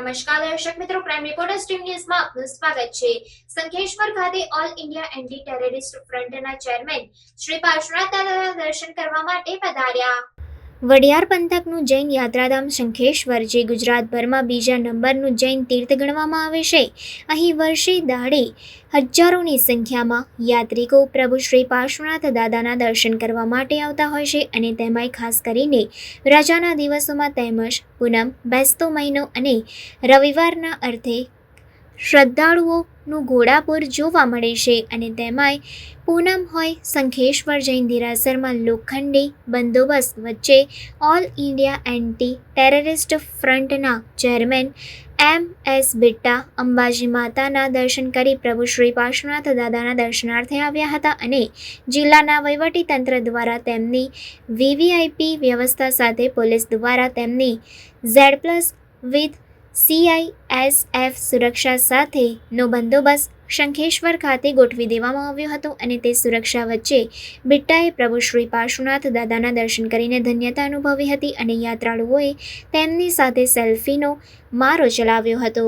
નમસ્કાર દર્શક મિત્રો, ક્રાઇમ રિપોર્ટર્સ ટીમ ન્યૂઝમાં આપનું સ્વાગત છે। સંખેશ્વર ખાતે ઓલ ઇન્ડિયા એન્ટી ટેરરિસ્ટ ફ્રન્ટના ચેરમેન શ્રી પાર્શ્વનાથ દાદાના દર્શન કરવા માટે પધાર્યા। વડિયાર પંથકનું જૈન યાત્રાધામ શંખેશ્વર, જે ગુજરાતભરમાં બીજા નંબરનું જૈન તીર્થ ગણવામાં આવે છે, અહીં વર્ષે દાડે હજારોની સંખ્યામાં યાત્રિકો પ્રભુ શ્રી પાર્શ્વનાથ દાદાના દર્શન કરવા માટે આવતા હોય છે અને તેમાંય ખાસ કરીને રજાના દિવસોમાં તેમજ પૂનમ, બેસતો મહિનો અને રવિવારના અર્થે શ્રદ્ધાળુઓનું ઘોડાપુર જોવા મળે છે અને તેમાંય પૂનમ હોય, શંખેશ્વર જૈન દેરાસરમાં લોખંડી બંદોબસ્ત વચ્ચે ઓલ ઇન્ડિયા એન્ટી ટેરરિસ્ટ ફ્રન્ટના ચેરમેન MS બિટ્ટા અંબાજી માતાના દર્શન કરી પ્રભુ શ્રી પાર્શ્વનાથ દાદાના દર્શનાર્થે આવ્યા હતા અને જિલ્લાના વહીવટીતંત્ર દ્વારા તેમની VVIP વ્યવસ્થા સાથે પોલીસ દ્વારા તેમની Z+ વિથ CISF સુરક્ષા સાથેનો બંદોબસ્ત શંખેશ્વર ખાતે ગોઠવી દેવામાં આવ્યો હતો અને તે સુરક્ષા વચ્ચે બિટ્ટાએ પ્રભુ શ્રી પાર્શ્વનાથ દાદાના દર્શન કરીને ધન્યતા અનુભવી હતી અને યાત્રાળુઓએ તેમની સાથે સેલ્ફીનો મારો ચલાવ્યો હતો।